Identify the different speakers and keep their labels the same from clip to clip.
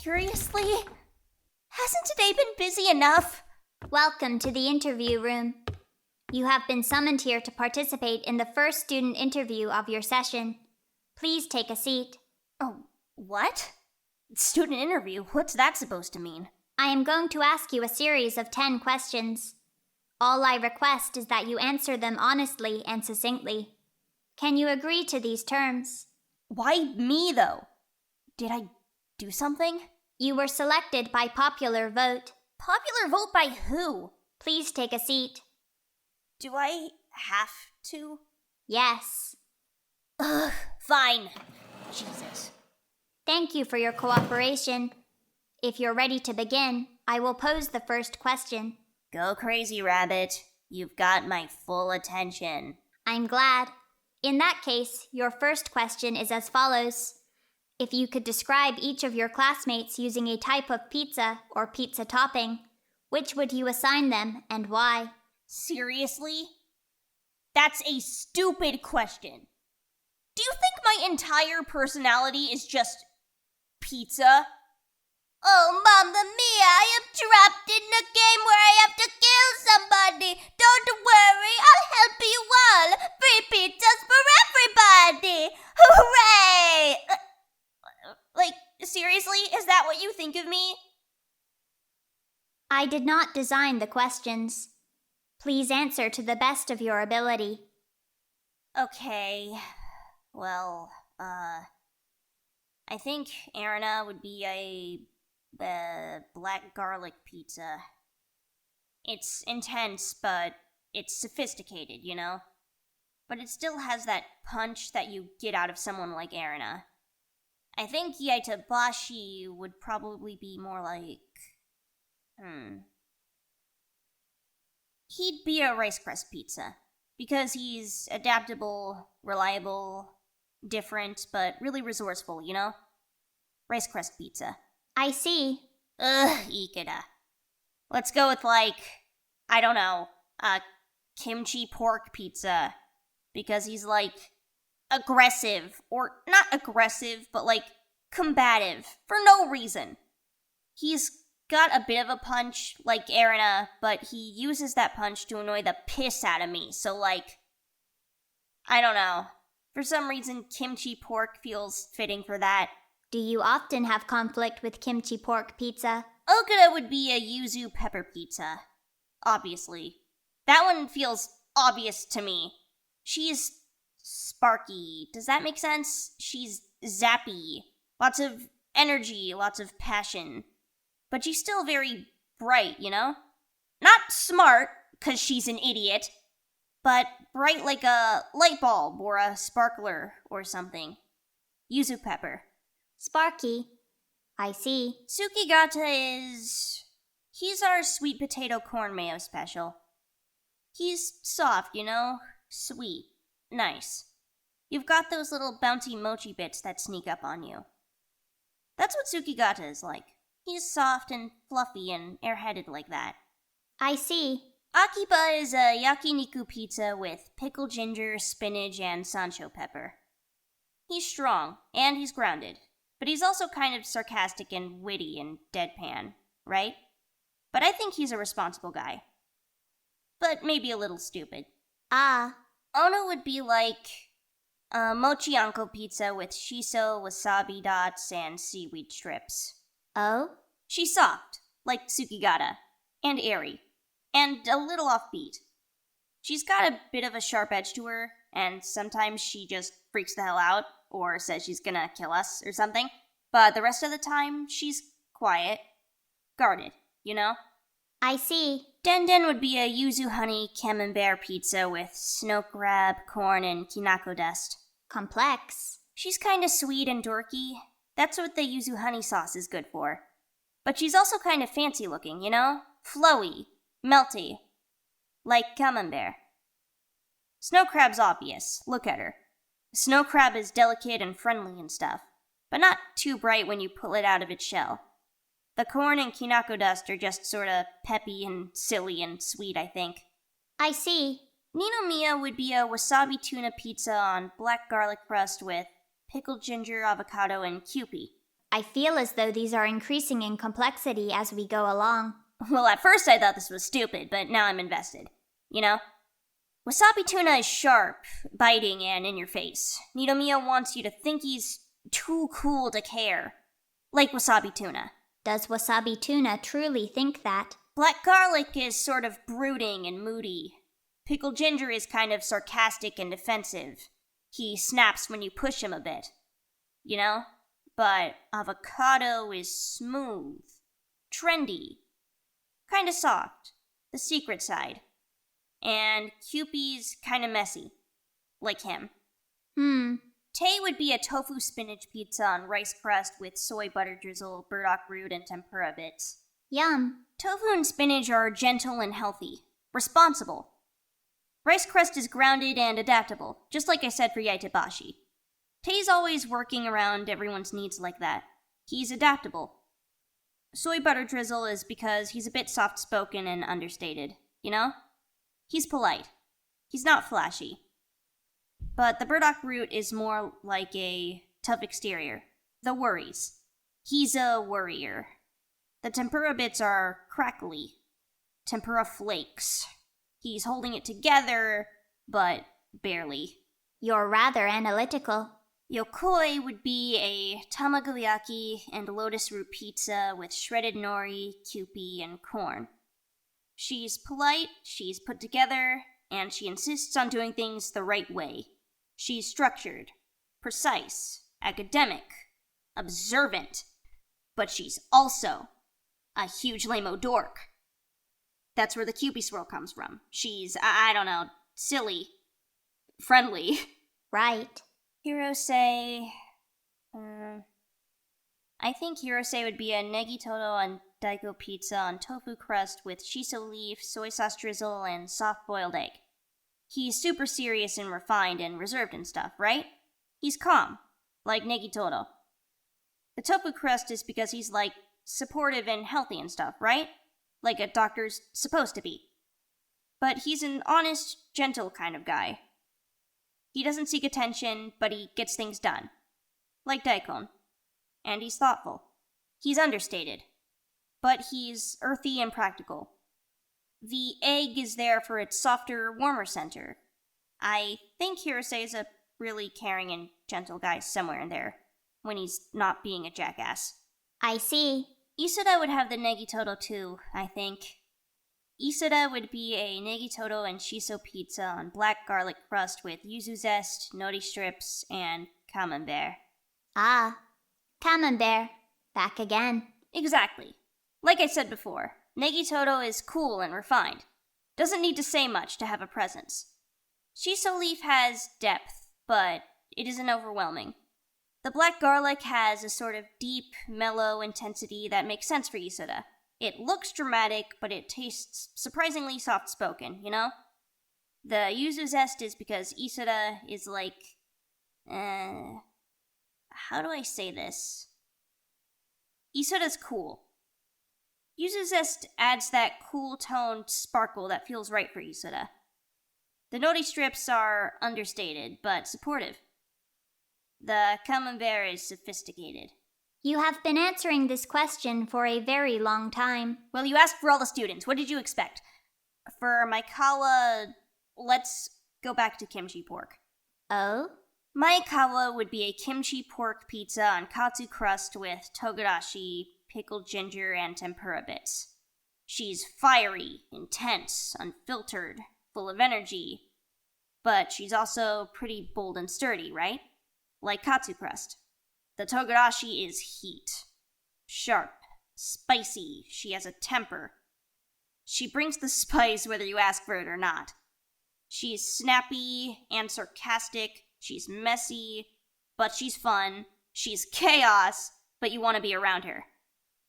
Speaker 1: Seriously? Hasn't today been busy enough?
Speaker 2: Welcome to the interview room. You have been summoned here to participate in the first student interview of your session. Please take a seat.
Speaker 1: Oh, what? Student interview? What's that supposed to mean?
Speaker 2: I am going to ask you a series of 10 questions. All I request is that you answer them honestly and succinctly. Can you agree to these terms?
Speaker 1: Why me, though? Did I do something?
Speaker 2: You were selected by popular vote.
Speaker 1: Popular vote by who?
Speaker 2: Please take a seat.
Speaker 1: Do I have to?
Speaker 2: Yes.
Speaker 1: Ugh, fine. Jesus.
Speaker 2: Thank you for your cooperation. If you're ready to begin, I will pose the first question.
Speaker 1: Go crazy, Rabbit. You've got my full attention.
Speaker 2: I'm glad. In that case, your first question is as follows. If you could describe each of your classmates using a type of pizza or pizza topping, which would you assign them and why?
Speaker 1: Seriously? That's a stupid question. Do you think my entire personality is just pizza? Oh, Mamma Mia, I am trapped in a game where I have to kill somebody. Don't worry, I'll help you all. Free pizzas for everybody. Hooray! Seriously? Is that what you think of me?
Speaker 2: I did not design the questions. Please answer to the best of your ability.
Speaker 1: Okay. Well, I think Erina would be a black garlic pizza. It's intense, but it's sophisticated, you know? But it still has that punch that you get out of someone like Erina. I think Yaitabashi would probably be more like... He'd be a rice crust pizza. Because he's adaptable, reliable, different, but really resourceful, you know? Rice crust pizza.
Speaker 2: I see.
Speaker 1: Ugh, Ikeda. Let's go with, I don't know, kimchi pork pizza. Because he's, aggressive. Or not aggressive, but, combative. For no reason. He's got a bit of a punch, like Erina, but he uses that punch to annoy the piss out of me. So, I don't know. For some reason, kimchi pork feels fitting for that.
Speaker 2: Do you often have conflict with kimchi pork pizza?
Speaker 1: Okada would be a yuzu pepper pizza. Obviously. That one feels obvious to me. She's sparky. Does that make sense? She's zappy. Lots of energy, lots of passion. But she's still very bright, you know? Not smart, 'cause she's an idiot, but bright like a light bulb or a sparkler or something. Yuzu pepper.
Speaker 2: Sparky. I see.
Speaker 1: Tsukigata he's our sweet potato corn mayo special. He's soft, you know? Sweet. Nice. You've got those little bouncy mochi bits that sneak up on you. That's what Tsukigata is like. He's soft and fluffy and airheaded like that.
Speaker 2: I see.
Speaker 1: Akiba is a yakiniku pizza with pickled ginger, spinach, and sancho pepper. He's strong, and he's grounded. But he's also kind of sarcastic and witty and deadpan, right? But I think he's a responsible guy. But maybe a little stupid.
Speaker 2: Ah.
Speaker 1: Ouno would be like a mochi anko pizza with shiso, wasabi dots, and seaweed strips.
Speaker 2: Oh?
Speaker 1: She's soft, like Tsukigata, and airy, and a little offbeat. She's got a bit of a sharp edge to her, and sometimes she just freaks the hell out, or says she's gonna kill us or something. But the rest of the time, she's quiet, guarded, you know?
Speaker 2: I see.
Speaker 1: Denden would be a yuzu honey camembert pizza with snow crab, corn, and kinako dust.
Speaker 2: Complex.
Speaker 1: She's kinda sweet and dorky. That's what the yuzu honey sauce is good for. But she's also kind of fancy looking, you know? Flowy, melty. Like camembert. Snow crab's obvious. Look at her. Snow crab is delicate and friendly and stuff, but not too bright when you pull it out of its shell. The corn and kinako dust are just sorta peppy and silly and sweet, I think.
Speaker 2: I see.
Speaker 1: Ninomiya would be a wasabi tuna pizza on black garlic crust with pickled ginger, avocado, and kewpie.
Speaker 2: I feel as though these are increasing in complexity as we go along.
Speaker 1: Well, at first I thought this was stupid, but now I'm invested. You know? Wasabi tuna is sharp, biting, and in your face. Ninomiya wants you to think he's too cool to care. Like wasabi tuna.
Speaker 2: Does wasabi tuna truly think that?
Speaker 1: Black garlic is sort of brooding and moody. Pickled ginger is kind of sarcastic and defensive. He snaps when you push him a bit. You know? But avocado is smooth. Trendy. Kinda soft. The secret side. And Kewpie's kinda messy. Like him. Tay would be a tofu spinach pizza on rice crust with soy butter drizzle, burdock root, and tempura bits.
Speaker 2: Yum.
Speaker 1: Tofu and spinach are gentle and healthy. Responsible. Rice crust is grounded and adaptable, just like I said for Yaitabashi. Tay's always working around everyone's needs like that. He's adaptable. Soy butter drizzle is because he's a bit soft-spoken and understated, you know? He's polite. He's not flashy. But the burdock root is more like a tough exterior. The worries. He's a worrier. The tempura bits are crackly. Tempura flakes. He's holding it together, but barely.
Speaker 2: You're rather analytical.
Speaker 1: Yokoi would be a tamagoyaki and lotus root pizza with shredded nori, kewpie, and corn. She's polite, she's put together, and she insists on doing things the right way. She's structured, precise, academic, observant, but she's also a huge lame-o dork. That's where the kewpie swirl comes from. She's, I don't know, silly, friendly.
Speaker 2: Right.
Speaker 1: Hirose... I think Hirose would be a negitoto and daiko pizza on tofu crust with shiso leaf, soy sauce drizzle, and soft-boiled egg. He's super serious and refined and reserved and stuff, right? He's calm, like negitoto. The tofu crust is because he's, like, supportive and healthy and stuff, right? Like a doctor's supposed to be. But he's an honest, gentle kind of guy. He doesn't seek attention, but he gets things done. Like daikon. And he's thoughtful. He's understated. But he's earthy and practical. The egg is there for its softer, warmer center. I think Hirose is a really caring and gentle guy somewhere in there, when he's not being a jackass.
Speaker 2: I see.
Speaker 1: Isuda would have the negitoto too, I think. Isuda would be a negitoto and shiso pizza on black garlic crust with yuzu zest, nori strips, and camembert.
Speaker 2: Ah, camembert. Back again.
Speaker 1: Exactly. Like I said before, negitoto is cool and refined. Doesn't need to say much to have a presence. Shiso leaf has depth, but it isn't overwhelming. The black garlic has a sort of deep, mellow intensity that makes sense for Isuda. It looks dramatic, but it tastes surprisingly soft-spoken, you know? The yuzu zest is because Isuda is like... how do I say this? Isuda's cool. Yuzu zest adds that cool-toned sparkle that feels right for Isuda. The nori strips are understated, but supportive. The camembert is sophisticated.
Speaker 2: You have been answering this question for a very long time.
Speaker 1: Well, you asked for all the students. What did you expect? For my kawa, let's go back to kimchi pork.
Speaker 2: Oh?
Speaker 1: My kawa would be a kimchi pork pizza on katsu crust with togarashi, pickled ginger, and tempura bits. She's fiery, intense, unfiltered, full of energy. But she's also pretty bold and sturdy, right? Like katsu crust. The togarashi is heat. Sharp, spicy, she has a temper. She brings the spice whether you ask for it or not. She's snappy and sarcastic, she's messy, but she's fun. She's chaos, but you want to be around her.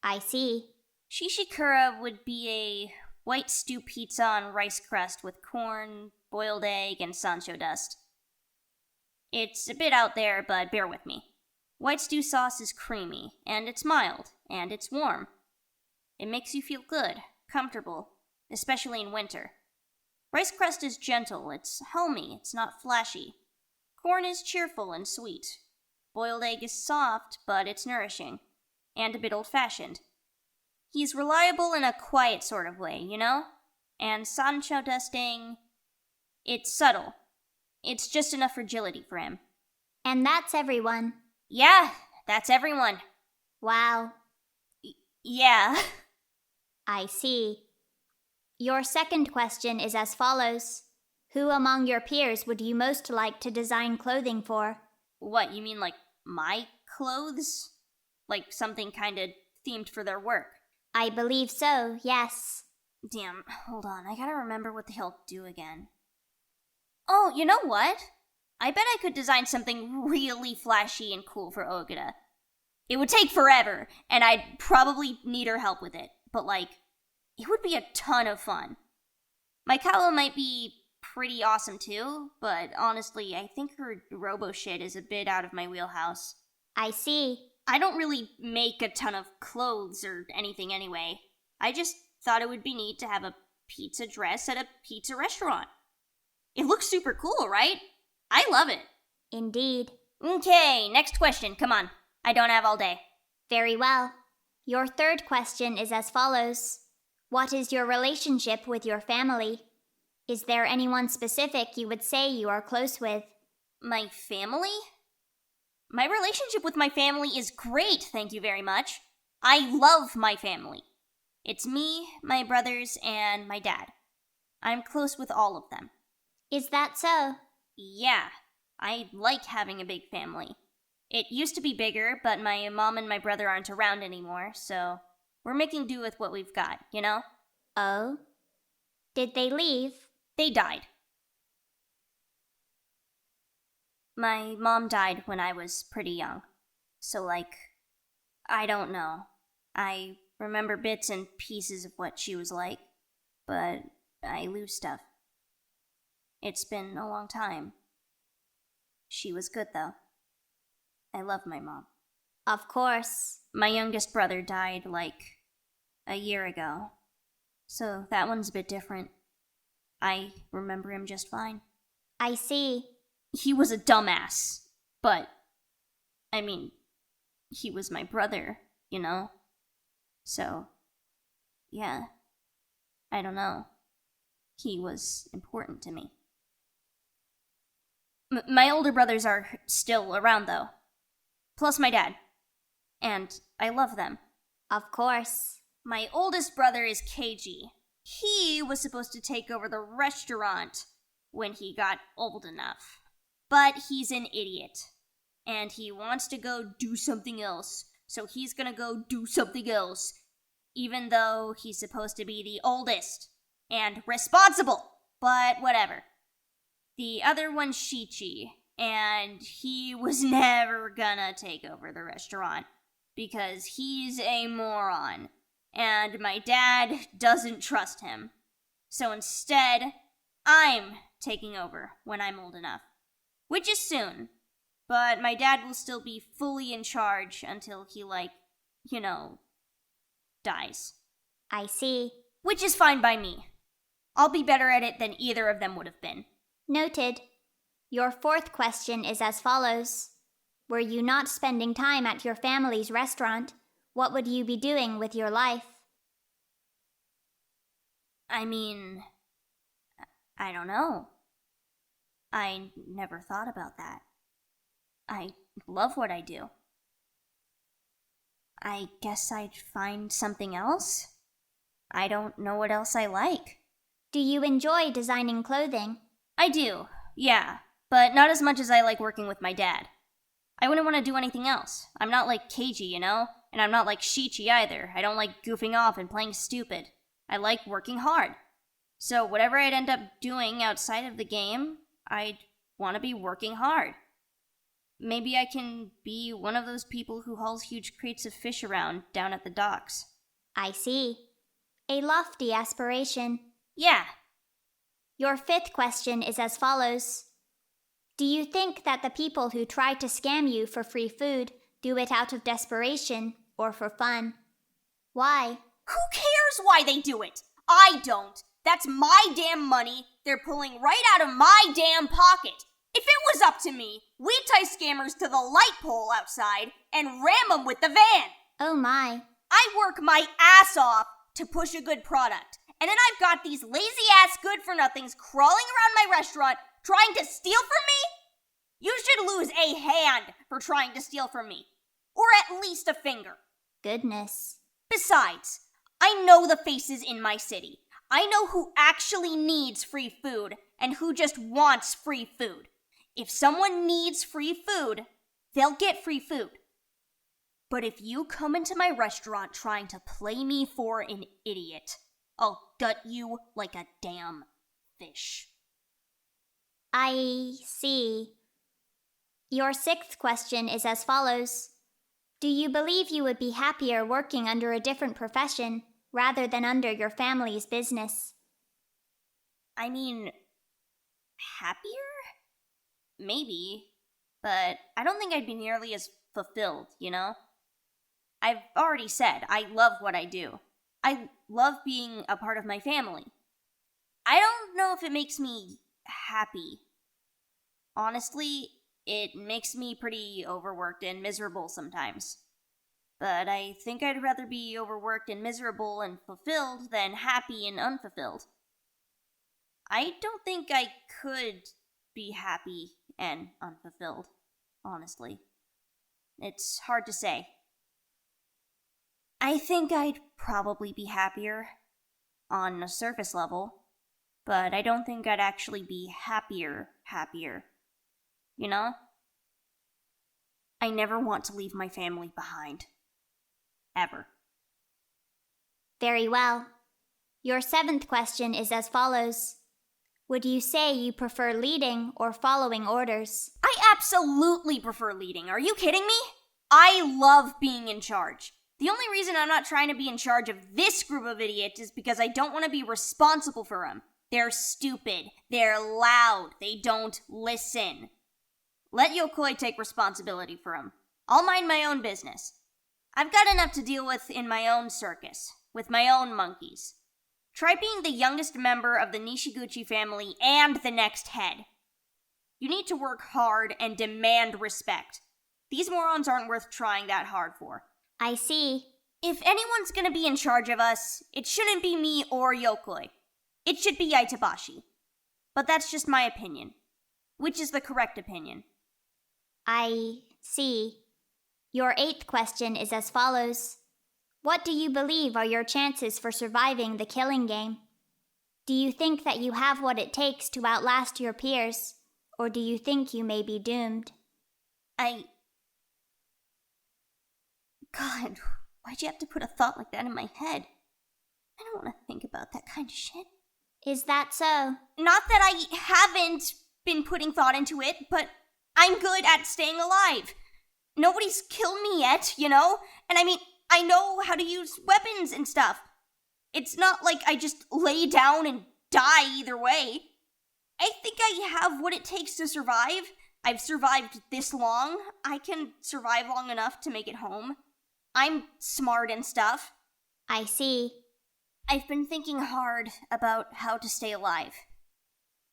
Speaker 2: I see.
Speaker 1: Shishikura would be a white stew pizza on rice crust with corn, boiled egg, and sancho dust. It's a bit out there, but bear with me. White stew sauce is creamy, and it's mild, and it's warm. It makes you feel good, comfortable, especially in winter. Rice crust is gentle, it's homey, it's not flashy. Corn is cheerful and sweet. boiled egg is soft, but it's nourishing, and a bit old-fashioned. He's reliable in a quiet sort of way, you know? And Sancho dusting, it's subtle. It's just enough fragility for him.
Speaker 2: And that's everyone.
Speaker 1: Yeah, that's everyone.
Speaker 2: Wow.
Speaker 1: Yeah.
Speaker 2: I see. Your second question is as follows. Who among your peers would you most like to design clothing for?
Speaker 1: What, you mean like my clothes? Like something kinda themed for their work?
Speaker 2: I believe so, yes.
Speaker 1: Damn, hold on, I gotta remember what the hell to do again. Oh, you know what? I bet I could design something really flashy and cool for Ogata. It would take forever, and I'd probably need her help with it, but like, it would be a ton of fun. My Kawa might be pretty awesome too, but honestly, I think her robo shit is a bit out of my wheelhouse.
Speaker 2: I see.
Speaker 1: I don't really make a ton of clothes or anything anyway. I just thought it would be neat to have a pizza dress at a pizza restaurant. It looks super cool, right? I love it.
Speaker 2: Indeed.
Speaker 1: Okay, next question, come on. I don't have all day.
Speaker 2: Very well. Your third question is as follows. What is your relationship with your family? Is there anyone specific you would say you are close with?
Speaker 1: My family? My relationship with my family is great, thank you very much. I love my family. It's me, my brothers, and my dad. I'm close with all of them.
Speaker 2: Is that so?
Speaker 1: Yeah, I like having a big family. It used to be bigger, but my mom and my brother aren't around anymore, so we're making do with what we've got, you know?
Speaker 2: Oh? Did they leave?
Speaker 1: They died. My mom died when I was pretty young. So, like, I don't know. I remember bits and pieces of what she was like, but I lose stuff. It's been a long time. She was good, though. I love my mom.
Speaker 2: Of course.
Speaker 1: My youngest brother died, like, a year ago. So that one's a bit different. I remember him just fine.
Speaker 2: I see.
Speaker 1: He was a dumbass, but, I mean, he was my brother, you know? So, yeah, I don't know. He was important to me. My older brothers are still around, though. Plus my dad. And I love them.
Speaker 2: Of course.
Speaker 1: My oldest brother is Keiji. He was supposed to take over the restaurant when he got old enough. But he's an idiot. And he wants to go do something else. So he's gonna go do something else. Even though he's supposed to be the oldest. And responsible. But whatever. The other one's Shichi. And he was never gonna take over the restaurant. Because he's a moron. And my dad doesn't trust him. So instead, I'm taking over when I'm old enough. Which is soon. But my dad will still be fully in charge until he, dies.
Speaker 2: I see.
Speaker 1: Which is fine by me. I'll be better at it than either of them would have been.
Speaker 2: Noted. Your fourth question is as follows. Were you not spending time at your family's restaurant, what would you be doing with your life?
Speaker 1: I mean, I don't know. I never thought about that. I love what I do. I guess I'd find something else? I don't know what else I like.
Speaker 2: Do you enjoy designing clothing?
Speaker 1: I do, yeah, but not as much as I like working with my dad. I wouldn't want to do anything else. I'm not like Keiji, you know? And I'm not like Shichi either. I don't like goofing off and playing stupid. I like working hard. So whatever I'd end up doing outside of the game, I'd want to be working hard. Maybe I can be one of those people who hauls huge crates of fish around down at the docks.
Speaker 2: I see. A lofty aspiration.
Speaker 1: Yeah.
Speaker 2: Your fifth question is as follows. Do you think that the people who try to scam you for free food do it out of desperation or for fun? Why?
Speaker 1: Who cares why they do it? I don't. That's my damn money they're pulling right out of my damn pocket. If it was up to me, we'd tie scammers to the light pole outside and ram them with the van.
Speaker 2: Oh my.
Speaker 1: I work my ass off to push a good product, and then I've got these lazy-ass good-for-nothings crawling around my restaurant trying to steal from me? You should lose a hand for trying to steal from me, or at least a finger.
Speaker 2: Goodness.
Speaker 1: Besides, I know the faces in my city. I know who actually needs free food and who just wants free food. If someone needs free food, they'll get free food. But if you come into my restaurant trying to play me for an idiot, I'll gut you like a damn fish.
Speaker 2: I see. Your 6th question is as follows. Do you believe you would be happier working under a different profession rather than under your family's business?
Speaker 1: I mean, happier? Maybe, but I don't think I'd be nearly as fulfilled, you know? I've already said I love what I do. I love being a part of my family. I don't know if it makes me happy. Honestly, it makes me pretty overworked and miserable sometimes. But I think I'd rather be overworked and miserable and fulfilled than happy and unfulfilled. I don't think I could be happy and unfulfilled, honestly. It's hard to say. I think I'd probably be happier on a surface level, but I don't think I'd actually be happier. You know? I never want to leave my family behind. Ever.
Speaker 2: Very well. Your 7th question is as follows. Would you say you prefer leading or following orders?
Speaker 1: I absolutely prefer leading. Are you kidding me? I love being in charge. The only reason I'm not trying to be in charge of this group of idiots is because I don't want to be responsible for them. They're stupid. They're loud. They don't listen. Let Yokoi take responsibility for them. I'll mind my own business. I've got enough to deal with in my own circus, with my own monkeys. Try being the youngest member of the Nishiguchi family and the next head. You need to work hard and demand respect. These morons aren't worth trying that hard for.
Speaker 2: I see.
Speaker 1: If anyone's gonna be in charge of us, it shouldn't be me or Yokoi. It should be Yaitabashi. But that's just my opinion. Which is the correct opinion.
Speaker 2: I see. Your 8th question is as follows. What do you believe are your chances for surviving the killing game? Do you think that you have what it takes to outlast your peers, or do you think you may be doomed?
Speaker 1: God, why'd you have to put a thought like that in my head? I don't want to think about that kind of shit.
Speaker 2: Is that so?
Speaker 1: Not that I haven't been putting thought into it, but I'm good at staying alive. Nobody's killed me yet, you know? And I mean, I know how to use weapons and stuff. It's not like I just lay down and die either way. I think I have what it takes to survive. I've survived this long. I can survive long enough to make it home. I'm smart and stuff.
Speaker 2: I see.
Speaker 1: I've been thinking hard about how to stay alive.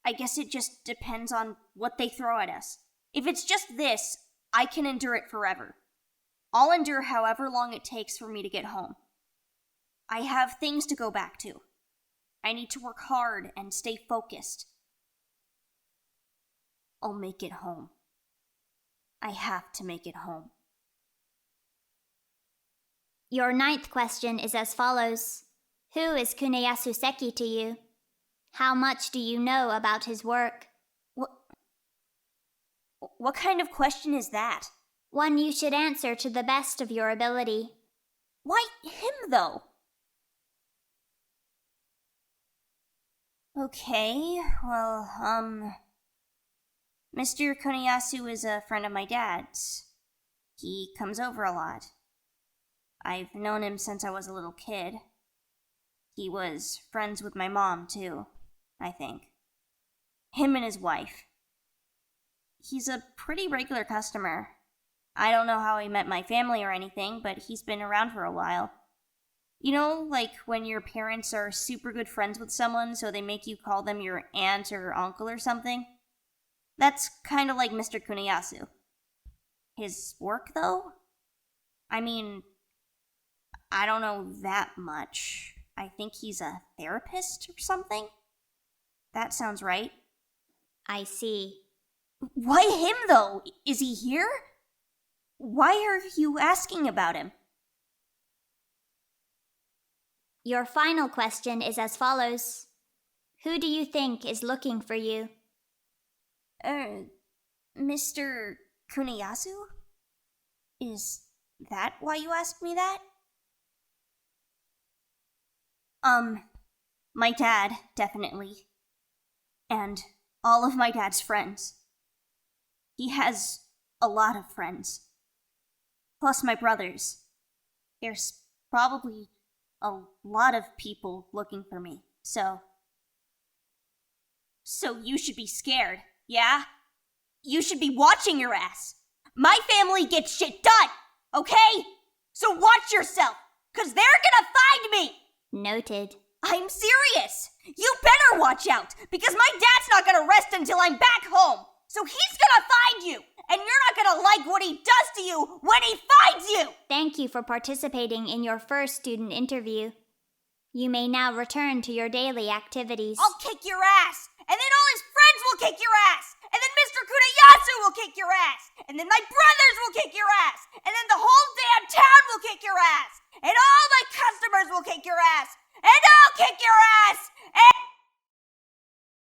Speaker 1: I guess it just depends on what they throw at us. If it's just this, I can endure it forever. I'll endure however long it takes for me to get home. I have things to go back to. I need to work hard and stay focused. I'll make it home. I have to make it home.
Speaker 2: Your 9th question is as follows. Who is Kuneyasu Seki to you? How much do you know about his work?
Speaker 1: What kind of question is that?
Speaker 2: One you should answer to the best of your ability.
Speaker 1: Why him, though? Okay, well, Mr. Kuneyasu is a friend of my dad's. He comes over a lot. I've known him since I was a little kid. He was friends with my mom, too, I think. Him and his wife. He's a pretty regular customer. I don't know how he met my family or anything, but he's been around for a while. You know, like when your parents are super good friends with someone, so they make you call them your aunt or uncle or something? That's kind of like Mr. Kuneyasu. His work, though? I mean, I don't know that much. I think he's a therapist or something? That sounds right.
Speaker 2: I see.
Speaker 1: Why him, though? Is he here? Why are you asking about him?
Speaker 2: Your final question is as follows. Who do you think is looking for you?
Speaker 1: Mr. Kuneyasu? Is that why you asked me that? My dad, definitely. And all of my dad's friends. He has a lot of friends. Plus my brothers. There's probably a lot of people looking for me, so you should be scared, yeah? You should be watching your ass. My family gets shit done, okay? So watch yourself, 'cause they're gonna find me!
Speaker 2: Noted.
Speaker 1: I'm serious! You better watch out, because my dad's not gonna rest until I'm back home! So he's gonna find you, and you're not gonna like what he does to you when he finds you!
Speaker 2: Thank you for participating in your first student interview. You may now return to your daily activities.
Speaker 1: I'll kick your ass! And then all his friends will kick your ass! And then Mr. Kuneyasu will kick your ass! And then my brothers will